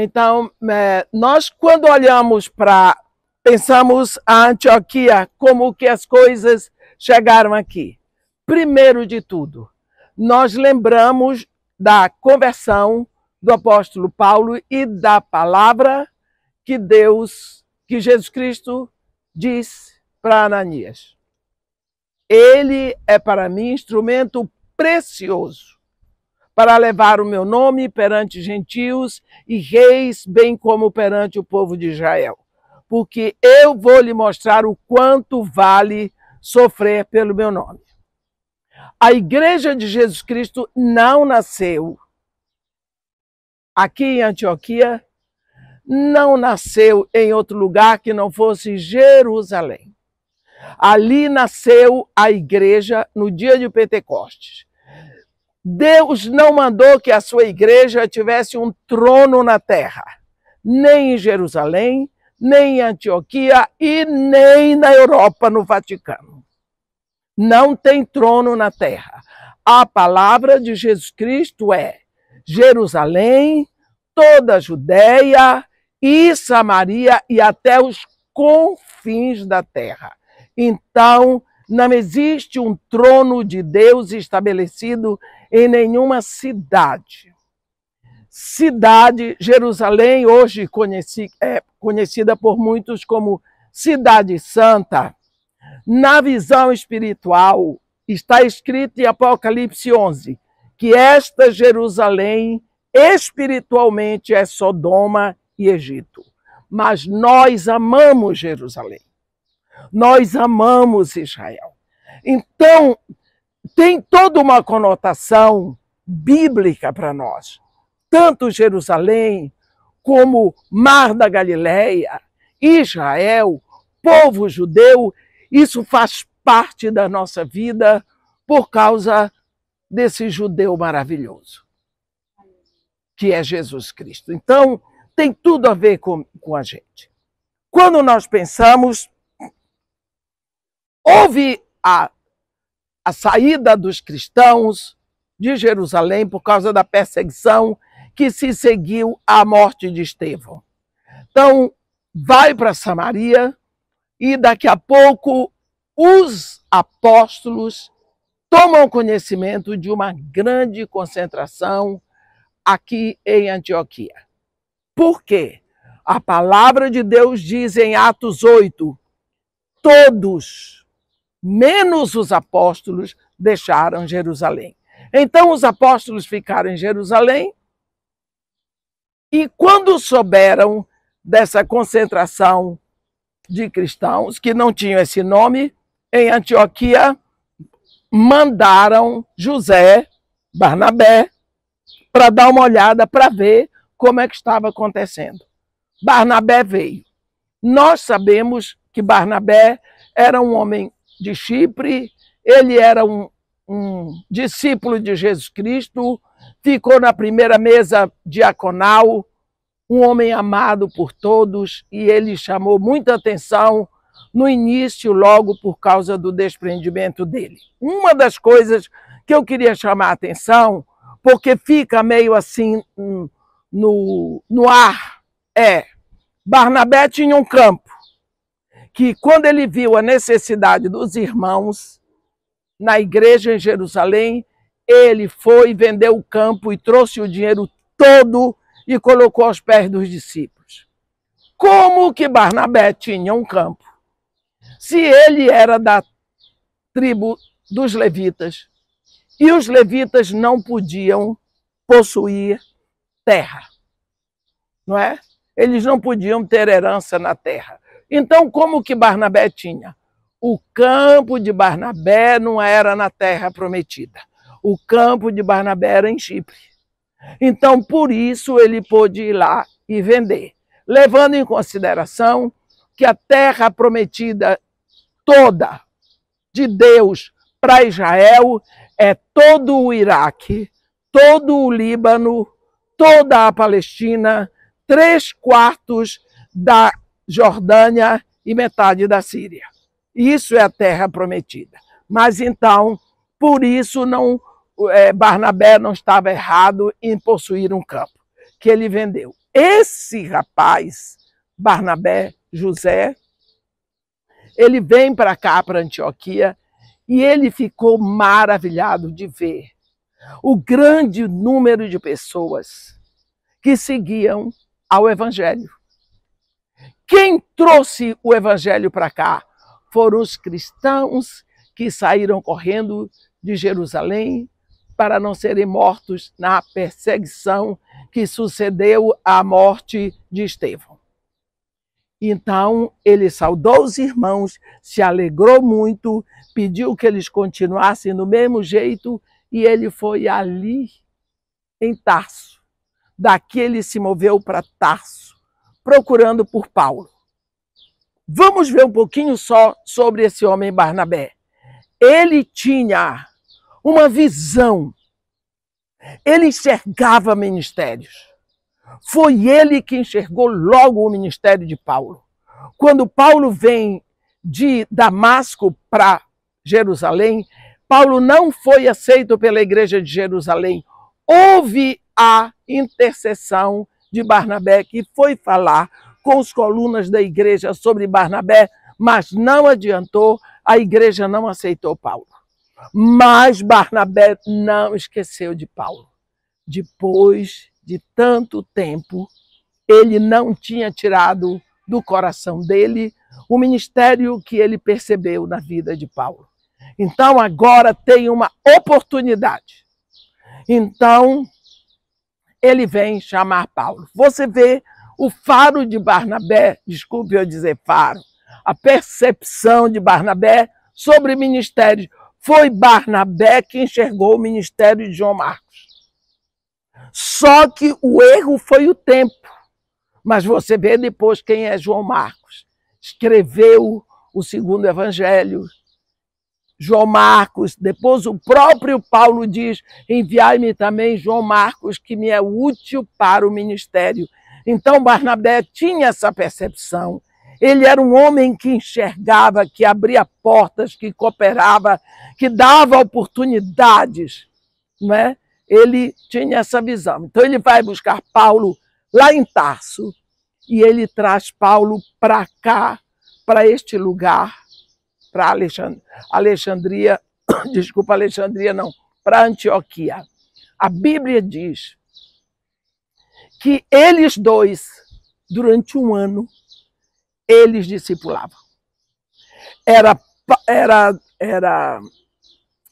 Então, nós quando olhamos pensamos a Antioquia, como que as coisas chegaram aqui. Primeiro de tudo, nós lembramos da conversão do apóstolo Paulo e da palavra que Jesus Cristo disse para Ananias. Ele é para mim instrumento precioso para levar o meu nome perante gentios e reis, bem como perante o povo de Israel. Porque eu vou lhe mostrar o quanto vale sofrer pelo meu nome. A igreja de Jesus Cristo não nasceu aqui em Antioquia, não nasceu em outro lugar que não fosse Jerusalém. Ali nasceu a igreja no dia de Pentecostes. Deus não mandou que a sua igreja tivesse um trono na terra, nem em Jerusalém, nem em Antioquia e nem na Europa, no Vaticano. Não tem trono na terra. A palavra de Jesus Cristo é Jerusalém, toda a Judéia e Samaria e até os confins da terra. Então, não existe um trono de Deus estabelecido em nenhuma cidade. Jerusalém, hoje conhecida por muitos como Cidade Santa, na visão espiritual, está escrito em Apocalipse 11, que esta Jerusalém espiritualmente é Sodoma e Egito. Mas nós amamos Jerusalém. Nós amamos Israel. Então, tem toda uma conotação bíblica para nós. Tanto Jerusalém, como Mar da Galileia, Israel, povo judeu, isso faz parte da nossa vida por causa desse judeu maravilhoso, que é Jesus Cristo. Então, tem tudo a ver com a gente. Quando nós pensamos, houve a saída dos cristãos de Jerusalém por causa da perseguição que se seguiu à morte de Estevão. Então, vai para Samaria e daqui a pouco os apóstolos tomam conhecimento de uma grande concentração aqui em Antioquia. Por quê? A palavra de Deus diz em Atos 8, todos, menos os apóstolos, deixaram Jerusalém. Então os apóstolos ficaram em Jerusalém e quando souberam dessa concentração de cristãos que não tinham esse nome, em Antioquia, mandaram José, Barnabé, para dar uma olhada, para ver como é que estava acontecendo. Barnabé veio. Nós sabemos que Barnabé era um homem de Chipre, ele era um discípulo de Jesus Cristo, ficou na primeira mesa diaconal, um homem amado por todos, e ele chamou muita atenção no início, logo por causa do desprendimento dele. Uma das coisas que eu queria chamar a atenção, porque fica meio assim no ar, Barnabé tinha um campo, que quando ele viu a necessidade dos irmãos na igreja em Jerusalém, ele foi, vendeu o campo e trouxe o dinheiro todo e colocou aos pés dos discípulos. Como que Barnabé tinha um campo? Se ele era da tribo dos levitas, e os levitas não podiam possuir terra, não é? Eles não podiam ter herança na terra. Então, como que Barnabé tinha? O campo de Barnabé não era na terra prometida. O campo de Barnabé era em Chipre. Então, por isso, ele pôde ir lá e vender, levando em consideração que a terra prometida toda de Deus para Israel é todo o Iraque, todo o Líbano, toda a Palestina, 3/4 da Jordânia e metade da Síria. Isso é a terra prometida. Mas então, por isso, Barnabé não estava errado em possuir um campo, que ele vendeu. esse rapaz, Barnabé, José, ele vem para cá, para Antioquia, e ele ficou maravilhado de ver o grande número de pessoas que seguiam ao Evangelho. Quem trouxe o Evangelho para cá foram os cristãos que saíram correndo de Jerusalém para não serem mortos na perseguição que sucedeu à morte de Estevão. Então, ele saudou os irmãos, se alegrou muito, pediu que eles continuassem do mesmo jeito, e ele foi ali, em Tarso. Daqui ele se moveu para Tarso, procurando por Paulo. Vamos ver um pouquinho só sobre esse homem Barnabé. Ele tinha uma visão, ele enxergava ministérios. Foi ele que enxergou logo o ministério de Paulo. Quando Paulo vem de Damasco para Jerusalém, Paulo não foi aceito pela igreja de Jerusalém. Houve a intercessão de Barnabé, que foi falar com os colunas da igreja sobre Barnabé, mas não adiantou, a igreja não aceitou Paulo. Mas Barnabé não esqueceu de Paulo. Depois de tanto tempo, ele não tinha tirado do coração dele o ministério que ele percebeu na vida de Paulo. Então agora tem uma oportunidade. Então ele vem chamar Paulo. Você vê o faro de Barnabé, desculpe eu dizer faro, a percepção de Barnabé sobre ministérios. Foi Barnabé que enxergou o ministério de João Marcos. Só que o erro foi o tempo. Mas você vê depois quem é João Marcos. Escreveu o segundo evangelho. João Marcos, depois o próprio Paulo diz, enviai-me também João Marcos, que me é útil para o ministério. Então Barnabé tinha essa percepção. Ele era um homem que enxergava, que abria portas, que cooperava, que dava oportunidades, não é? Ele tinha essa visão. Então ele vai buscar Paulo lá em Tarso e ele traz Paulo para cá, para este lugar, para Alexandria, desculpa, Alexandria não, para Antioquia. A Bíblia diz que eles dois, durante um ano, eles discipulavam. Era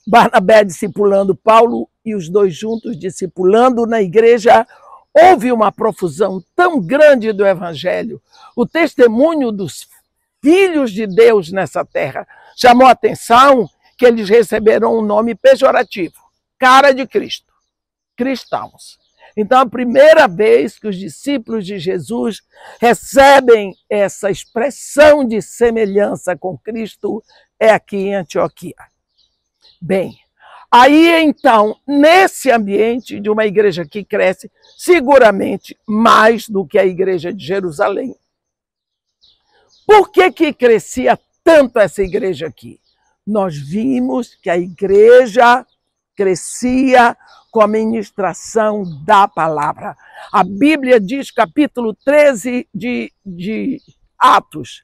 Barnabé discipulando Paulo e os dois juntos discipulando na igreja. Houve uma profusão tão grande do evangelho. O testemunho dos filhos de Deus nessa terra chamou a atenção que eles receberam um nome pejorativo, cara de Cristo, cristãos. Então, a primeira vez que os discípulos de Jesus recebem essa expressão de semelhança com Cristo é aqui em Antioquia. Bem, aí então, nesse ambiente de uma igreja que cresce, seguramente mais do que a igreja de Jerusalém. Por que crescia tanto essa igreja aqui? Nós vimos que a igreja crescia com a ministração da palavra. A Bíblia diz, capítulo 13 de Atos,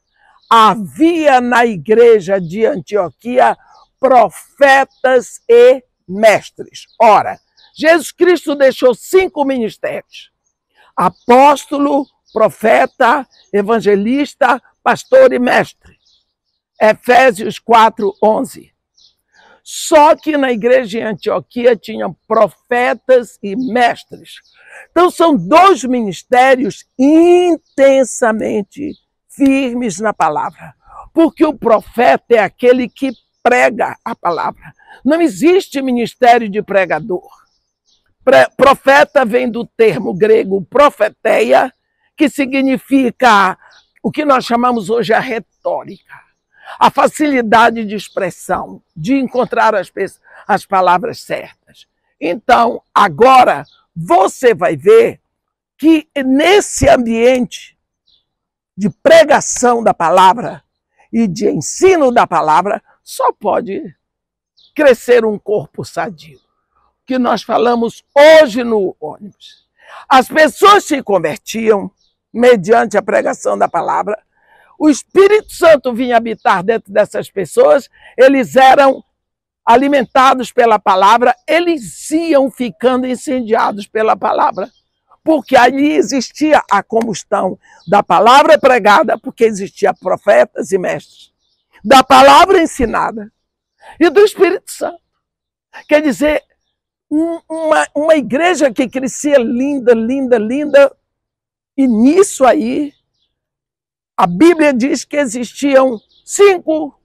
havia na igreja de Antioquia profetas e mestres. Ora, Jesus Cristo deixou 5 ministérios: apóstolo, profeta, evangelista, pastor e mestre. Efésios 4:11. Só que na igreja de Antioquia tinham profetas e mestres. Então são 2 ministérios intensamente firmes na palavra. Porque o profeta é aquele que prega a palavra. Não existe ministério de pregador. Profeta vem do termo grego profeteia, que significa o que nós chamamos hoje a retórica. A facilidade de expressão, de encontrar as palavras certas. Então, agora, você vai ver que nesse ambiente de pregação da palavra e de ensino da palavra, só pode crescer um corpo sadio. Que nós falamos hoje no ônibus. As pessoas se convertiam mediante a pregação da palavra. O Espírito Santo vinha habitar dentro dessas pessoas, eles eram alimentados pela palavra, eles iam ficando incendiados pela palavra, porque ali existia a combustão da palavra pregada, porque existia profetas e mestres, da palavra ensinada e do Espírito Santo. Quer dizer, uma igreja que crescia linda, linda, linda, e nisso aí, a Bíblia diz que existiam 5.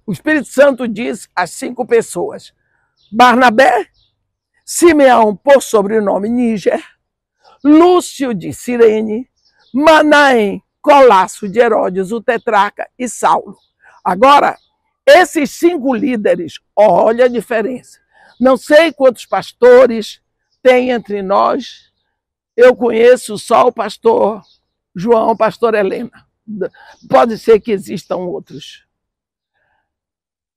O Espírito Santo diz as 5 pessoas: Barnabé, Simeão, por sobrenome Níger, Lúcio de Cirene, Manaém, Colasso de Herodes, o tetrarca, e Saulo. Agora, esses 5 líderes, olha a diferença. Não sei quantos pastores tem entre nós. Eu conheço só o pastor João, pastor Helena. Pode ser que existam outros.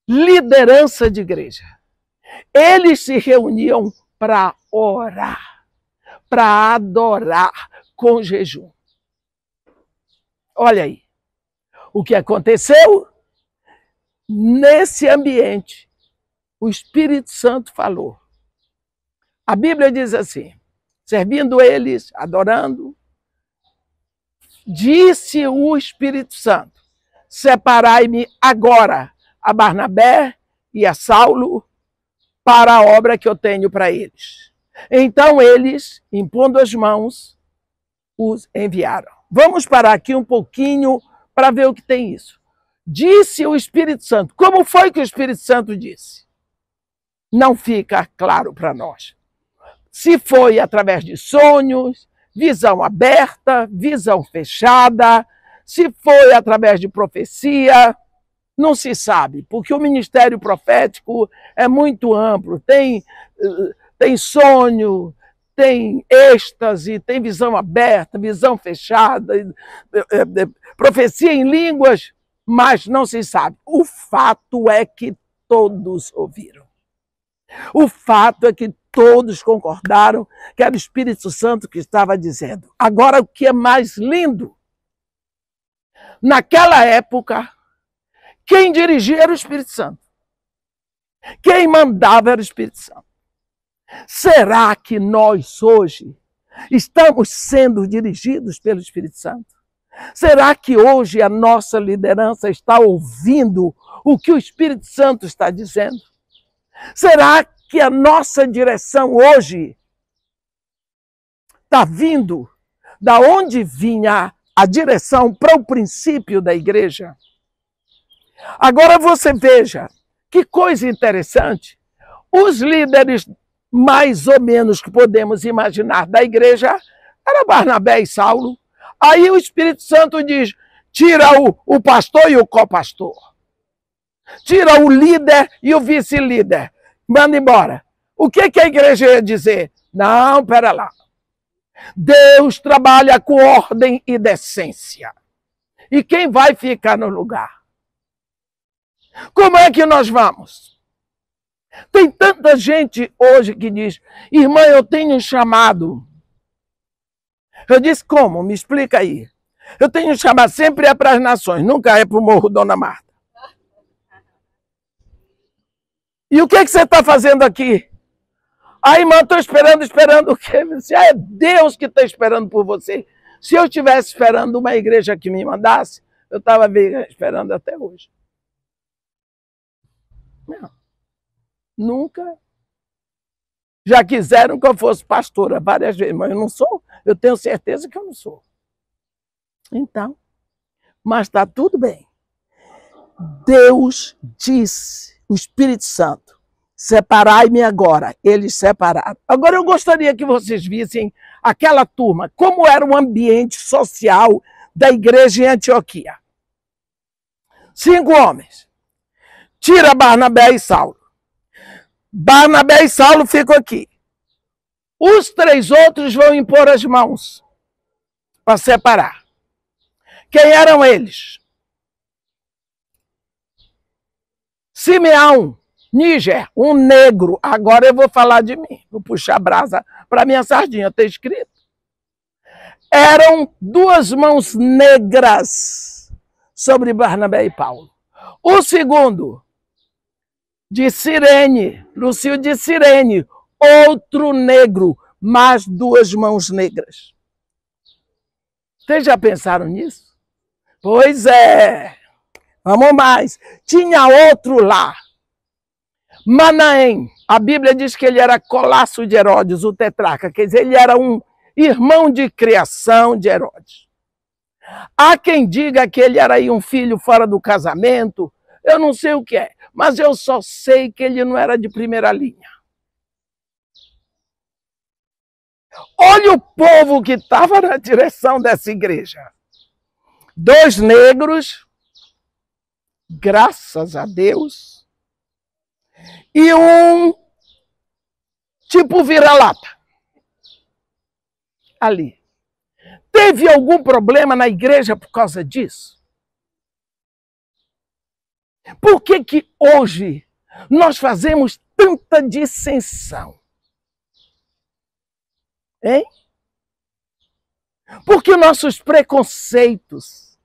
Liderança de igreja. Eles se reuniam para orar, para adorar com jejum. Olha aí. O que aconteceu? Nesse ambiente, o Espírito Santo falou. A Bíblia diz assim: servindo eles, adorando, disse o Espírito Santo: separai-me agora a Barnabé e a Saulo para a obra que eu tenho para eles. Então eles, impondo as mãos, os enviaram. Vamos parar aqui um pouquinho para ver o que tem isso. Disse o Espírito Santo. Como foi que o Espírito Santo disse? Não fica claro para nós. Se foi através de sonhos, visão aberta, visão fechada, se foi através de profecia, não se sabe, porque o ministério profético é muito amplo, tem sonho, tem êxtase, tem visão aberta, visão fechada, profecia em línguas, mas não se sabe. O fato é que todos ouviram. O fato é que todos concordaram que era o Espírito Santo que estava dizendo. Agora, o que é mais lindo, naquela época, quem dirigia era o Espírito Santo. Quem mandava era o Espírito Santo. Será que nós hoje estamos sendo dirigidos pelo Espírito Santo? Será que hoje a nossa liderança está ouvindo o que o Espírito Santo está dizendo? Será que a nossa direção hoje está vindo da onde vinha a direção para o princípio da igreja? Agora você veja, que coisa interessante. Os líderes mais ou menos que podemos imaginar da igreja era Barnabé e Saulo. Aí o Espírito Santo diz: tira o pastor e o copastor. Tira o líder e o vice-líder. Manda embora. O que a igreja ia dizer? Não, pera lá. Deus trabalha com ordem e decência. E quem vai ficar no lugar? Como é que nós vamos? Tem tanta gente hoje que diz: irmã, eu tenho um chamado. Eu disse: como? Me explica aí. Eu tenho um chamado, sempre é para as nações, nunca é para o Morro Dona Marta. E o que você está fazendo aqui? Irmã, estou esperando o quê? Se é Deus que está esperando por você. Se eu estivesse esperando uma igreja que me mandasse, eu estava esperando até hoje. Não. Nunca. Já quiseram que eu fosse pastora várias vezes, mas eu não sou. Eu tenho certeza que eu não sou. Então, mas está tudo bem. Deus disse, o Espírito Santo: separai-me agora. Eles separaram. Agora eu gostaria que vocês vissem aquela turma, como era o ambiente social da igreja em Antioquia. 5 homens. Tira Barnabé e Saulo. Barnabé e Saulo ficam aqui. Os 3 outros vão impor as mãos para separar. Quem eram eles? Simeão, Níger, um negro. Agora eu vou falar de mim. Vou puxar a brasa para minha sardinha, está escrito. Eram duas mãos negras sobre Barnabé e Paulo. O segundo, de Cirene, Lúcio de Cirene, outro negro, mais duas mãos negras. Vocês já pensaram nisso? Pois é. Vamos mais. Tinha outro lá. Manaém. A Bíblia diz que ele era colasso de Herodes, o tetrarca. Quer dizer, ele era um irmão de criação de Herodes. Há quem diga que ele era aí um filho fora do casamento. Eu não sei o que é. Mas eu só sei que ele não era de primeira linha. Olha o povo que estava na direção dessa igreja. Dois negros, graças a Deus, e um tipo vira-lata. Ali. Teve algum problema na igreja por causa disso? Por que que hoje nós fazemos tanta dissensão? Hein? Porque nossos preconceitos.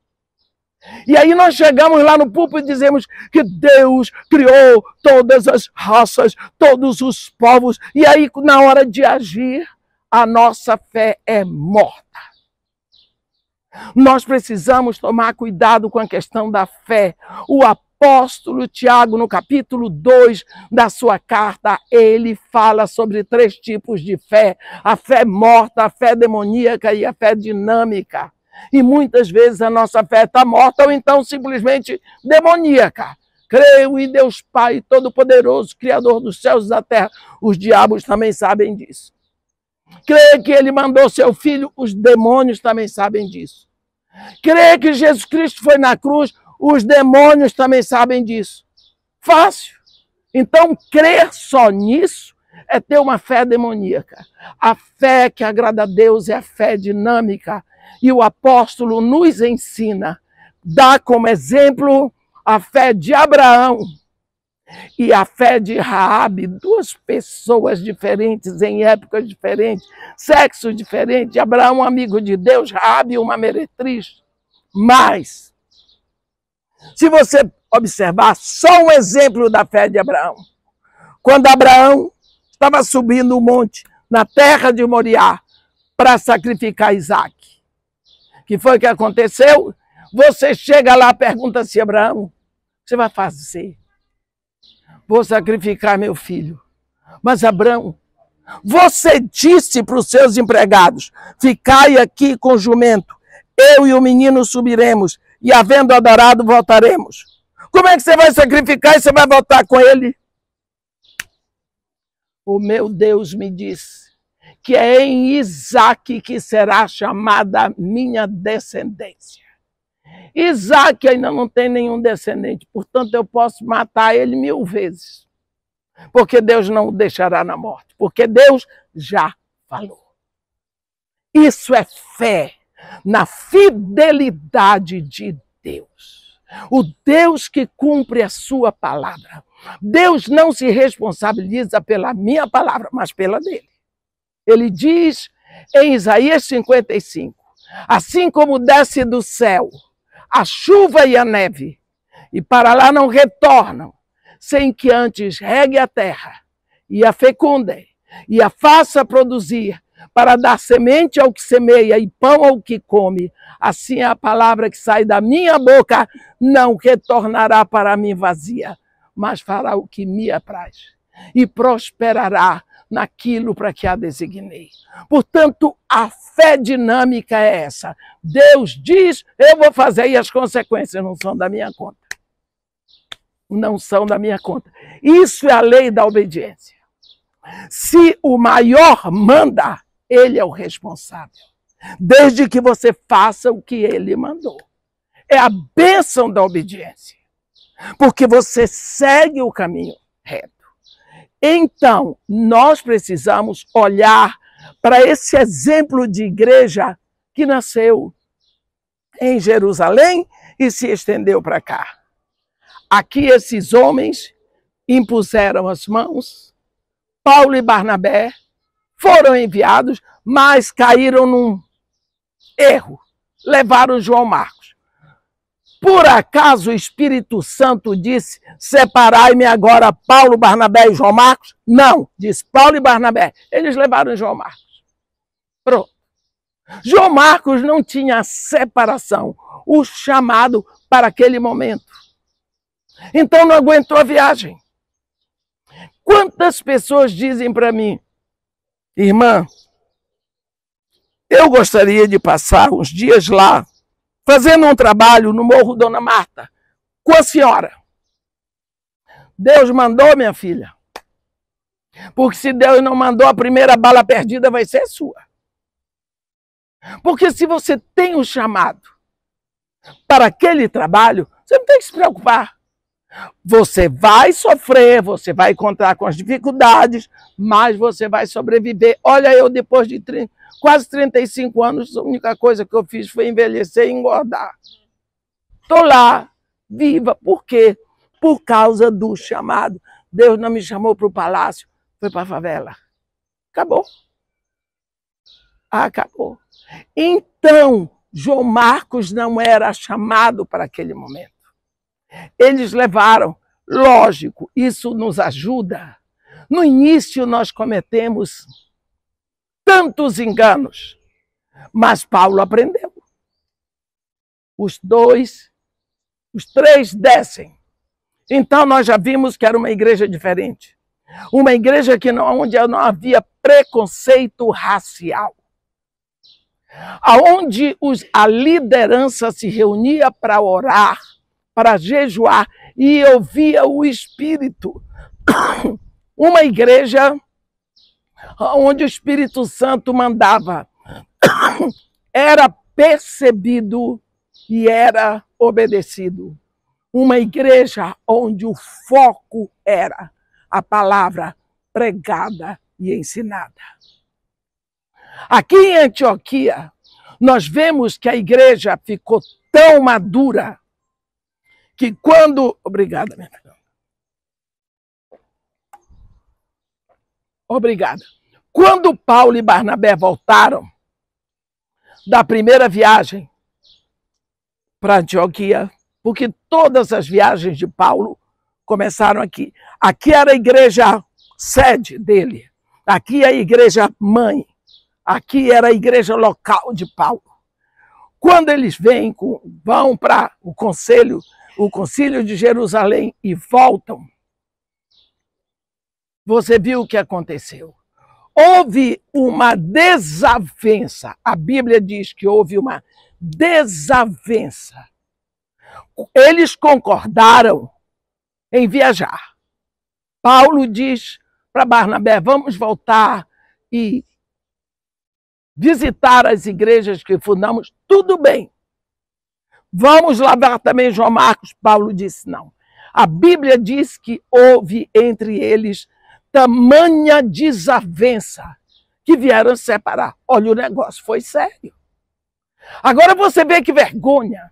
E aí nós chegamos lá no púlpito e dizemos que Deus criou todas as raças, todos os povos. E aí, na hora de agir, a nossa fé é morta. Nós precisamos tomar cuidado com a questão da fé. O apóstolo Tiago, no capítulo 2 da sua carta, ele fala sobre 3 tipos de fé. A fé morta, a fé demoníaca e a fé dinâmica. E muitas vezes a nossa fé está morta ou então simplesmente demoníaca. Creio em Deus Pai Todo-Poderoso, Criador dos céus e da terra. Os diabos também sabem disso. Creio que ele mandou seu filho, os demônios também sabem disso. Creio que Jesus Cristo foi na cruz, os demônios também sabem disso. Fácil. Então, crer só nisso é ter uma fé demoníaca. A fé que agrada a Deus é a fé dinâmica. E o apóstolo nos ensina, dá como exemplo a fé de Abraão e a fé de Raabe, 2 pessoas diferentes em épocas diferentes, sexo diferente. Abraão, amigo de Deus, Raabe, uma meretriz. Mas, se você observar, só um exemplo da fé de Abraão. Quando Abraão estava subindo o monte, na terra de Moriá, para sacrificar Isaac. Que foi o que aconteceu? Você chega lá e pergunta assim, Abraão, o que você vai fazer? Vou sacrificar meu filho. Mas Abraão, você disse para os seus empregados, ficai aqui com o jumento, eu e o menino subiremos, e havendo adorado, voltaremos. Como é que você vai sacrificar e você vai voltar com ele? O meu Deus me disse que é em Isaac que será chamada minha descendência. Isaac ainda não tem nenhum descendente, portanto eu posso matar ele 1000 vezes. Porque Deus não o deixará na morte, porque Deus já falou. Isso é fé na fidelidade de Deus. O Deus que cumpre a sua palavra. Deus não se responsabiliza pela minha palavra, mas pela dele. Ele diz em Isaías 55, assim como desce do céu a chuva e a neve, e para lá não retornam, sem que antes regue a terra, e a fecunde, e a faça produzir, para dar semente ao que semeia e pão ao que come, assim a palavra que sai da minha boca não retornará para mim vazia, mas fará o que me apraz, e prosperará naquilo para que a designei. Portanto, a fé dinâmica é essa. Deus diz, eu vou fazer, e as consequências não são da minha conta. Não são da minha conta. Isso é a lei da obediência. Se o maior manda, ele é o responsável. Desde que você faça o que ele mandou. É a bênção da obediência. Porque você segue o caminho reto. Então, nós precisamos olhar para esse exemplo de igreja que nasceu em Jerusalém e se estendeu para cá. Aqui esses homens impuseram as mãos, Paulo e Barnabé foram enviados, mas caíram num erro, levaram João Marcos. Por acaso o Espírito Santo disse, separai-me agora Paulo, Barnabé e João Marcos? Não, disse Paulo e Barnabé. Eles levaram João Marcos. Pronto. João Marcos não tinha separação, o chamado para aquele momento. Então não aguentou a viagem. Quantas pessoas dizem para mim, irmã, eu gostaria de passar uns dias lá, fazendo um trabalho no Morro Dona Marta, com a senhora. Deus mandou, minha filha. Porque se Deus não mandou, a primeira bala perdida vai ser sua. Porque se você tem um chamado para aquele trabalho, você não tem que se preocupar. Você vai sofrer, você vai encontrar com as dificuldades, mas você vai sobreviver. Olha, eu depois de quase 35 anos, a única coisa que eu fiz foi envelhecer e engordar. Estou lá, viva. Por quê? Por causa do chamado. Deus não me chamou para o palácio, foi para a favela. Acabou. Acabou. Então, João Marcos não era chamado para aquele momento. Eles levaram, lógico, isso nos ajuda. No início nós cometemos tantos enganos, mas Paulo aprendeu. Os três descem. Então nós já vimos que era uma igreja diferente. Uma igreja onde não havia preconceito racial. Onde a liderança se reunia para orar, para jejuar e ouvia o Espírito. Uma igreja onde o Espírito Santo mandava, era percebido e era obedecido. Uma igreja onde o foco era a palavra pregada e ensinada. Aqui em Antioquia, nós vemos que a igreja ficou tão madura que quando... Obrigada, minha filha. Obrigada. Quando Paulo e Barnabé voltaram da primeira viagem para Antioquia, porque todas as viagens de Paulo começaram aqui. Aqui era a igreja sede dele. Aqui é a igreja mãe. Aqui era a igreja local de Paulo. Quando eles vão para o concílio de Jerusalém e voltam, você viu o que aconteceu. Houve uma desavença. A Bíblia diz que houve uma desavença. Eles concordaram em viajar. Paulo diz para Barnabé, vamos voltar e visitar as igrejas que fundamos, tudo bem. Vamos levar também João Marcos. Paulo disse não. A Bíblia diz que houve entre eles tamanha desavença que vieram separar. Olha, o negócio foi sério. Agora você vê que vergonha.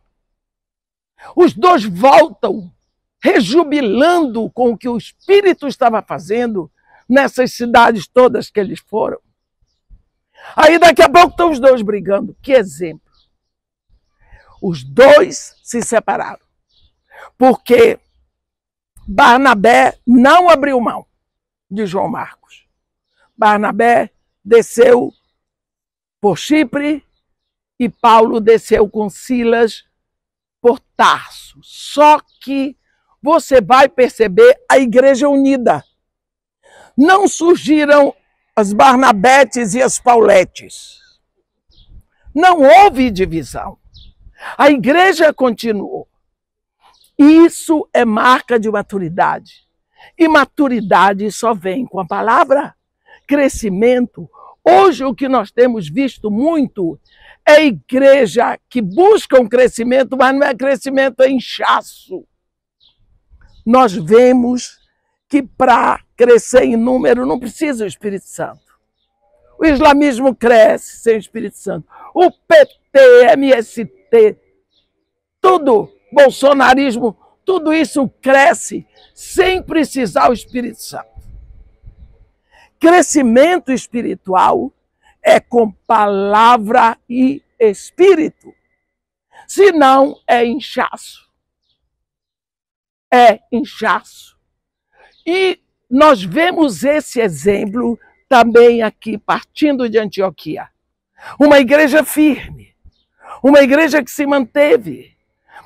Os dois voltam rejubilando com o que o Espírito estava fazendo nessas cidades todas que eles foram. Aí daqui a pouco estão os dois brigando. Que exemplo. Os dois se separaram. Porque Barnabé não abriu mão de João Marcos. Barnabé desceu por Chipre e Paulo desceu com Silas por Tarso. Só que você vai perceber a igreja unida. Não surgiram as Barnabetes e as Pauletes. Não houve divisão. A igreja continuou. Isso é marca de maturidade. E maturidade só vem com a palavra. Crescimento. Hoje o que nós temos visto muito é igreja que busca um crescimento, mas não é crescimento, é inchaço. Nós vemos que para crescer em número não precisa o Espírito Santo. O islamismo cresce sem o Espírito Santo. O PT, MST, tudo, bolsonarismo, Tudo isso cresce sem precisar o Espírito Santo. Crescimento espiritual é com palavra e espírito. Senão, é inchaço. É inchaço. E nós vemos esse exemplo também aqui, partindo de Antioquia. Uma igreja firme, uma igreja que se manteve,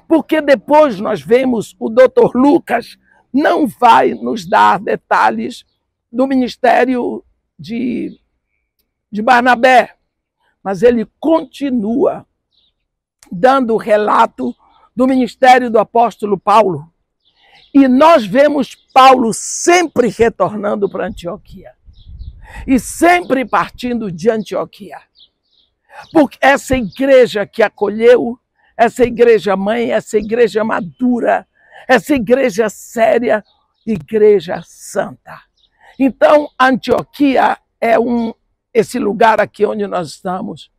porque depois nós vemos o doutor Lucas não vai nos dar detalhes do ministério de Barnabé, mas ele continua dando o relato do ministério do apóstolo Paulo. E nós vemos Paulo sempre retornando para Antioquia e sempre partindo de Antioquia. Porque essa igreja que acolheu, essa igreja mãe, essa igreja madura, essa igreja séria, igreja santa. Então, Antioquia é esse lugar aqui onde nós estamos.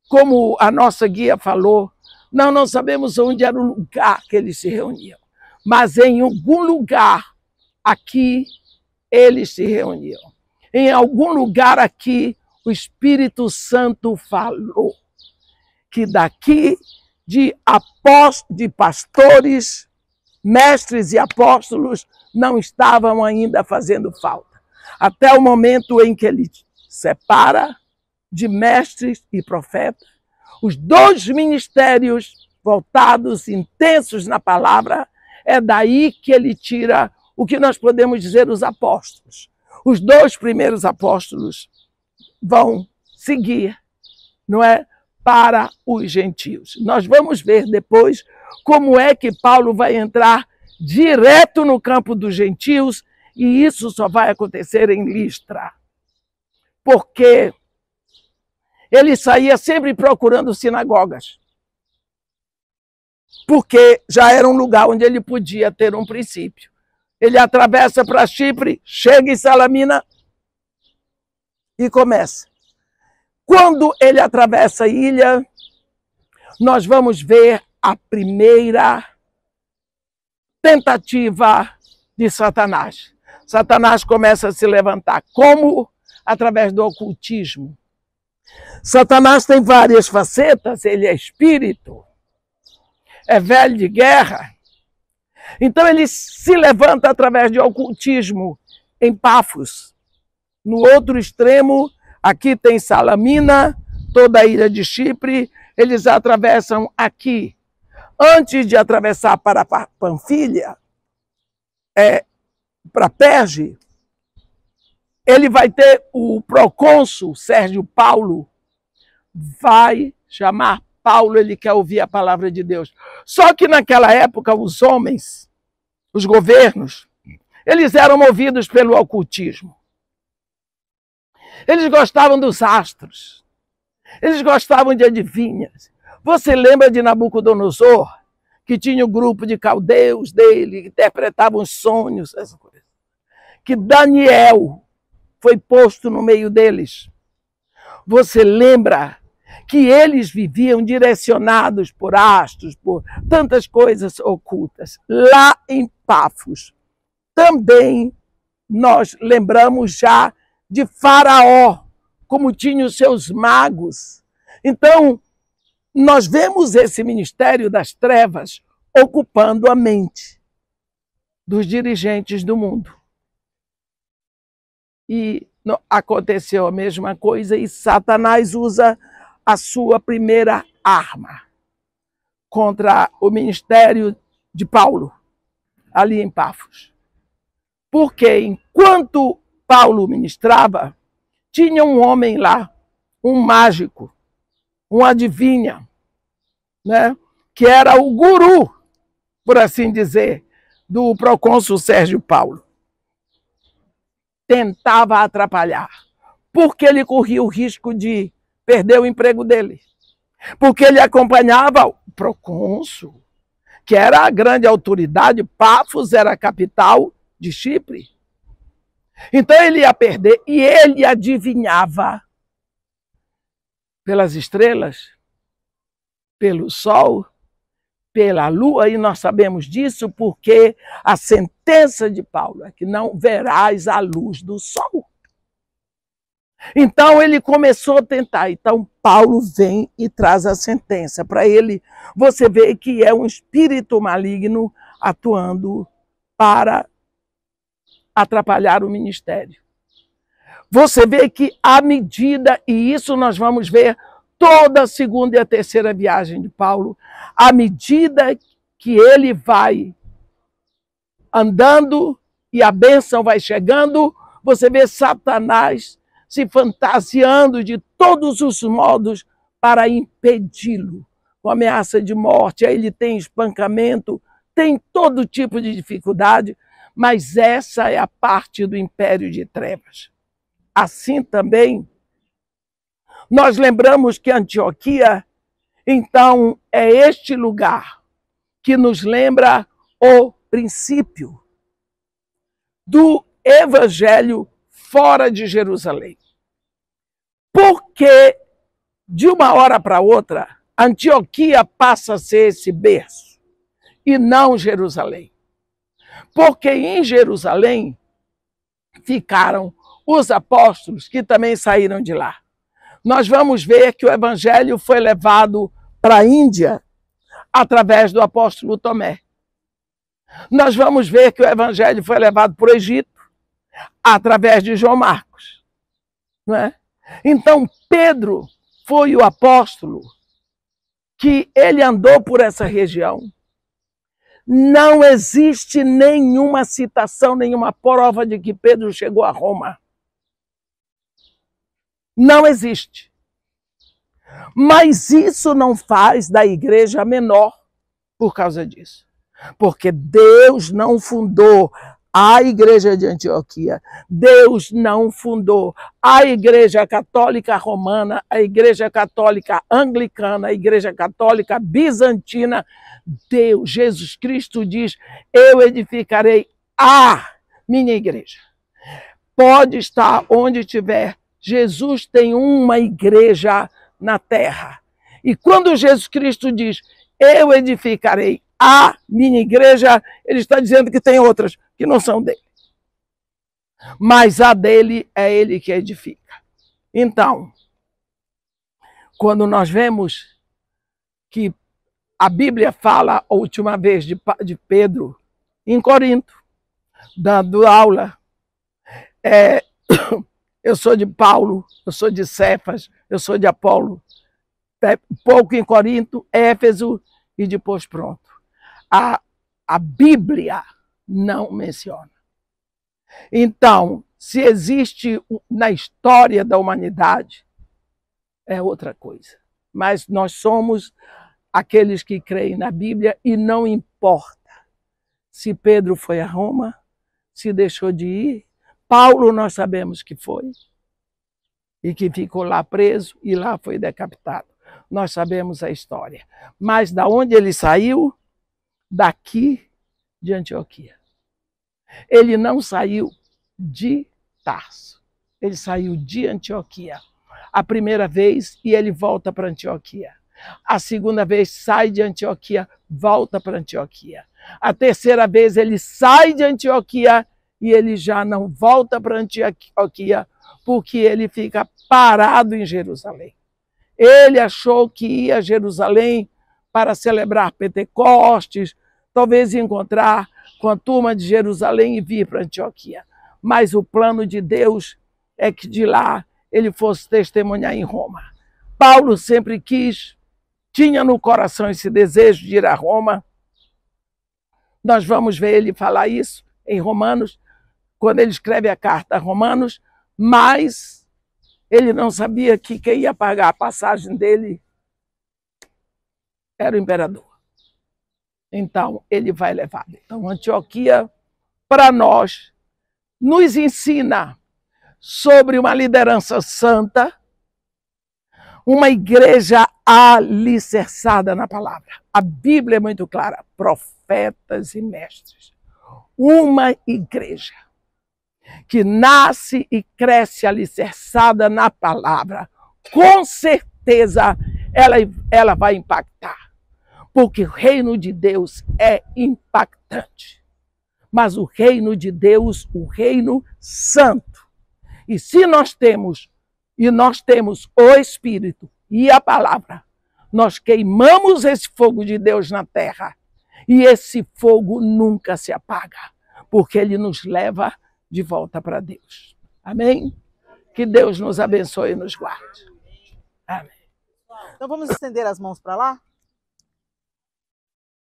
Como a nossa guia falou, não sabemos onde era o lugar que eles se reuniam, mas em algum lugar aqui eles se reuniam. Em algum lugar aqui o Espírito Santo falou que daqui de pastores, mestres e apóstolos não estavam ainda fazendo falta. Até o momento em que ele separa de mestres e profetas, os dois ministérios voltados, intensos na palavra, é daí que ele tira o que nós podemos dizer os apóstolos. Os dois primeiros apóstolos vão seguir, não é, para os gentios. Nós vamos ver depois como é que Paulo vai entrar direto no campo dos gentios, e isso só vai acontecer em Listra. Porque ele saía sempre procurando sinagogas. Porque já era um lugar onde ele podia ter um princípio. Ele atravessa para Chipre, chega em Salamina e começa. Quando ele atravessa a ilha, nós vamos ver a primeira tentativa de Satanás. Satanás começa a se levantar. Como? Através do ocultismo. Satanás tem várias facetas, ele é espírito, é velho de guerra. Então ele se levanta através de ocultismo em Pafos. No outro extremo, aqui tem Salamina, toda a ilha de Chipre, eles atravessam aqui. Antes de atravessar para Panfilha, para Perge, ele vai ter o procônsul Sérgio Paulo, vai chamar Paulo, ele quer ouvir a palavra de Deus. Só que naquela época os homens, os governos, eles eram movidos pelo ocultismo. Eles gostavam dos astros, eles gostavam de adivinhas. Você lembra de Nabucodonosor, que tinha um grupo de caldeus dele, que interpretavam os sonhos, essas coisas. Que Daniel foi posto no meio deles. Você lembra que eles viviam direcionados por astros, por tantas coisas ocultas. Lá em Pafos, também nós lembramos já de Faraó, como tinha os seus magos. Então, nós vemos esse ministério das trevas ocupando a mente dos dirigentes do mundo. E aconteceu a mesma coisa e Satanás usa a sua primeira arma contra o ministério de Paulo, ali em Pafos. Porque enquanto Paulo ministrava, tinha um homem lá, um mágico, um adivinha, né, que era o guru, por assim dizer, do procônsul Sérgio Paulo. Tentava atrapalhar, porque ele corria o risco de perder o emprego dele. Porque ele acompanhava o procônsul, que era a grande autoridade. Pafos era a capital de Chipre. Então ele ia perder, e ele adivinhava pelas estrelas, pelo sol, pela lua, e nós sabemos disso porque a sentença de Paulo é que não verás a luz do sol. Então ele começou a tentar. Então Paulo vem e traz a sentença para ele. Você vê que é um espírito maligno atuando para atrapalhar o ministério. Você vê que à medida, e isso nós vamos ver toda a segunda e a terceira viagem de Paulo, à medida que ele vai andando e a bênção vai chegando, você vê Satanás se fantasiando de todos os modos para impedi-lo, com ameaça de morte. Aí ele tem espancamento, tem todo tipo de dificuldade, mas essa é a parte do império de trevas. Assim também, nós lembramos que Antioquia, então, é este lugar que nos lembra o princípio do evangelho fora de Jerusalém. Porque, de uma hora para outra, Antioquia passa a ser esse berço, e não Jerusalém. Porque em Jerusalém ficaram os apóstolos que também saíram de lá. Nós vamos ver que o evangelho foi levado para a Índia através do apóstolo Tomé. Nós vamos ver que o evangelho foi levado para o Egito através de João Marcos. Não é? Então, Pedro foi o apóstolo que ele andou por essa região. Não existe nenhuma citação, nenhuma prova de que Pedro chegou a Roma. Não existe. Mas isso não faz da igreja menor por causa disso. Porque Deus não fundou a igreja de Antioquia. Deus não fundou a igreja católica romana, a igreja católica anglicana, a igreja católica bizantina. Deus, Jesus Cristo diz, eu edificarei a minha igreja. Pode estar onde estiver, Jesus tem uma igreja na terra. E quando Jesus Cristo diz, eu edificarei a minha igreja, ele está dizendo que tem outras que não são dele. Mas a dele é ele que edifica. Então, quando nós vemos que a Bíblia fala a última vez de Pedro em Corinto, dando aula, eu sou de Paulo, eu sou de Cefas, eu sou de Apolo, pouco em Corinto, Éfeso e depois pronto. A Bíblia não menciona. Então, se existe na história da humanidade, é outra coisa. Mas nós somos aqueles que creem na Bíblia e não importa se Pedro foi a Roma, se deixou de ir. Paulo nós sabemos que foi e que ficou lá preso e lá foi decapitado. Nós sabemos a história. Mas da onde ele saiu? Daqui de Antioquia. Ele não saiu de Tarso. Ele saiu de Antioquia. A primeira vez e ele volta para Antioquia. A segunda vez sai de Antioquia, volta para Antioquia. A terceira vez ele sai de Antioquia e ele já não volta para Antioquia porque ele fica parado em Jerusalém. Ele achou que ia a Jerusalém para celebrar Pentecostes, talvez encontrar com a turma de Jerusalém e vir para Antioquia. Mas o plano de Deus é que de lá ele fosse testemunhar em Roma. Paulo sempre quis, tinha no coração esse desejo de ir a Roma. Nós vamos ver ele falar isso em Romanos, quando ele escreve a carta a Romanos, mas ele não sabia que quem ia pagar a passagem dele era o imperador. Então, ele vai levar. Então, Antioquia, para nós, nos ensina sobre uma liderança santa, uma igreja alicerçada na palavra. A Bíblia é muito clara, profetas e mestres. Uma igreja que nasce e cresce alicerçada na palavra, com certeza ela vai impactar. porque o reino de Deus é impactante. Mas o reino de Deus, o reino santo. E se nós temos o Espírito e a palavra, nós queimamos esse fogo de Deus na terra. E esse fogo nunca se apaga, porque ele nos leva de volta para Deus. Amém? Que Deus nos abençoe e nos guarde. Amém. Então vamos estender as mãos para lá?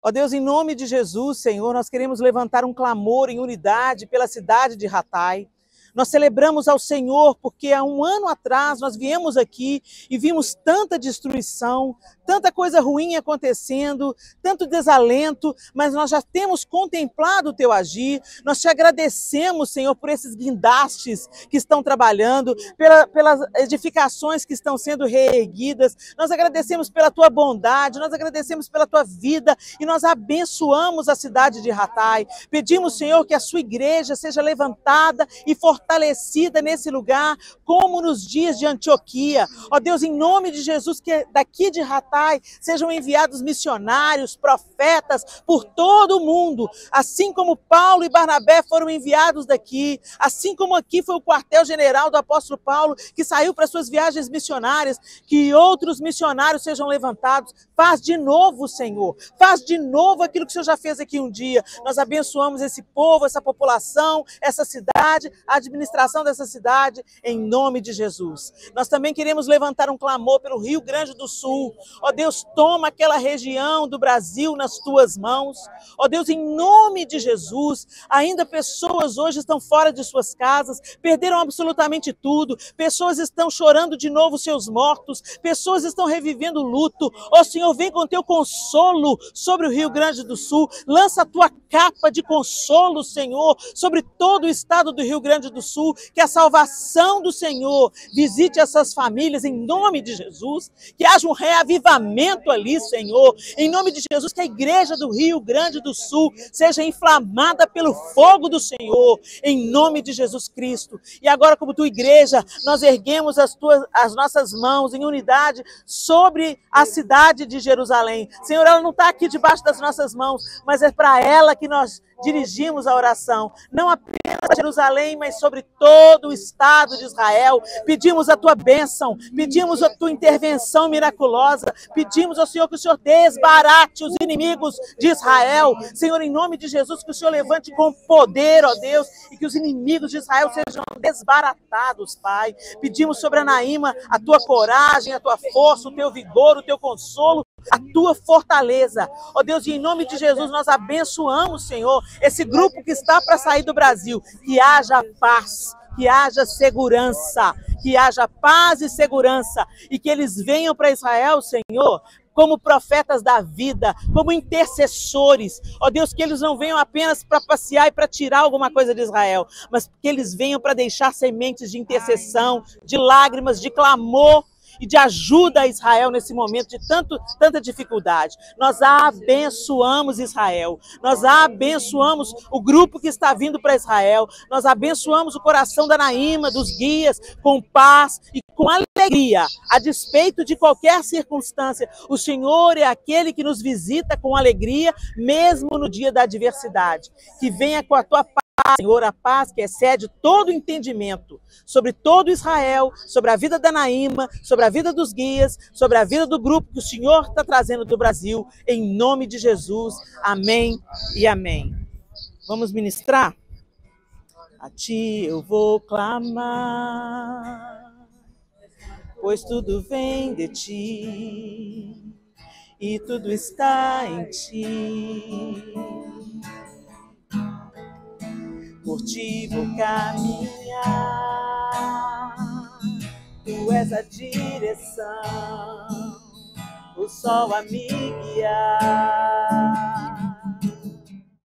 Ó Deus, em nome de Jesus, Senhor, nós queremos levantar um clamor em unidade pela cidade de Ratai. Nós celebramos ao Senhor porque há um ano atrás nós viemos aqui e vimos tanta destruição, tanta coisa ruim acontecendo, tanto desalento, mas nós já temos contemplado o teu agir. Nós te agradecemos, Senhor, por esses guindastes que estão trabalhando, pelas edificações que estão sendo reerguidas. Nós agradecemos pela tua bondade, nós agradecemos pela tua vida e nós abençoamos a cidade de Ratai. Pedimos, Senhor, que a sua igreja seja levantada e fortalecida nesse lugar, como nos dias de Antioquia. Ó Deus, em nome de Jesus, que daqui de Ratai sejam enviados missionários, profetas por todo o mundo, assim como Paulo e Barnabé foram enviados daqui, assim como aqui foi o quartel-general do apóstolo Paulo, que saiu para suas viagens missionárias, que outros missionários sejam levantados. Faz de novo, Senhor, faz de novo aquilo que o Senhor já fez aqui um dia. Nós abençoamos esse povo, essa população, essa cidade, a administração dessa cidade, em nome de Jesus. Nós também queremos levantar um clamor pelo Rio Grande do Sul. Ó Deus, toma aquela região do Brasil nas tuas mãos. Ó Deus, em nome de Jesus, ainda pessoas hoje estão fora de suas casas, perderam absolutamente tudo, pessoas estão chorando de novo seus mortos, pessoas estão revivendo o luto. Ó Senhor, vem com teu consolo sobre o Rio Grande do Sul, lança a tua capa de consolo, Senhor, sobre todo o estado do Rio Grande do Sul, que a salvação do Senhor visite essas famílias em nome de Jesus, que haja um reavivamento ali, Senhor, em nome de Jesus, que a igreja do Rio Grande do Sul seja inflamada pelo fogo do Senhor, em nome de Jesus Cristo. E agora, como tua igreja, nós erguemos as nossas mãos em unidade sobre a cidade de Jerusalém. Senhor, ela não está aqui debaixo das nossas mãos, mas é para ela que nós dirigimos a oração, não apenas a Jerusalém, mas sobre todo o estado de Israel. Pedimos a tua bênção, pedimos a tua intervenção miraculosa, pedimos ao Senhor que o Senhor desbarate os inimigos de Israel. Senhor, em nome de Jesus, que o Senhor levante com poder, ó Deus, e que os inimigos de Israel sejam desbaratados, Pai. Pedimos sobre a Naíma a tua coragem, a tua força, o teu vigor, o teu consolo, a tua fortaleza. Ó Deus, e em nome de Jesus nós abençoamos, Senhor, esse grupo que está para sair do Brasil. Que haja paz, que haja segurança, que haja paz e segurança, e que eles venham para Israel, Senhor, como profetas da vida, como intercessores. Ó Deus, que eles não venham apenas para passear e para tirar alguma coisa de Israel, mas que eles venham para deixar sementes de intercessão, de lágrimas, de clamor e de ajuda a Israel nesse momento de tanta dificuldade. Nós abençoamos Israel, nós abençoamos o grupo que está vindo para Israel, nós abençoamos o coração da Naíma, dos guias, com paz e com alegria, a despeito de qualquer circunstância. O Senhor é aquele que nos visita com alegria, mesmo no dia da adversidade. Que venha com a tua paz, Senhor, a paz que excede todo entendimento sobre todo Israel, sobre a vida da Naíma, sobre a vida dos guias, sobre a vida do grupo que o Senhor está trazendo do Brasil, em nome de Jesus. Amém e amém. Vamos ministrar? A ti eu vou clamar, pois tudo vem de ti e tudo está em ti. Por ti vou caminhar, tu és a direção, o sol a me guiar.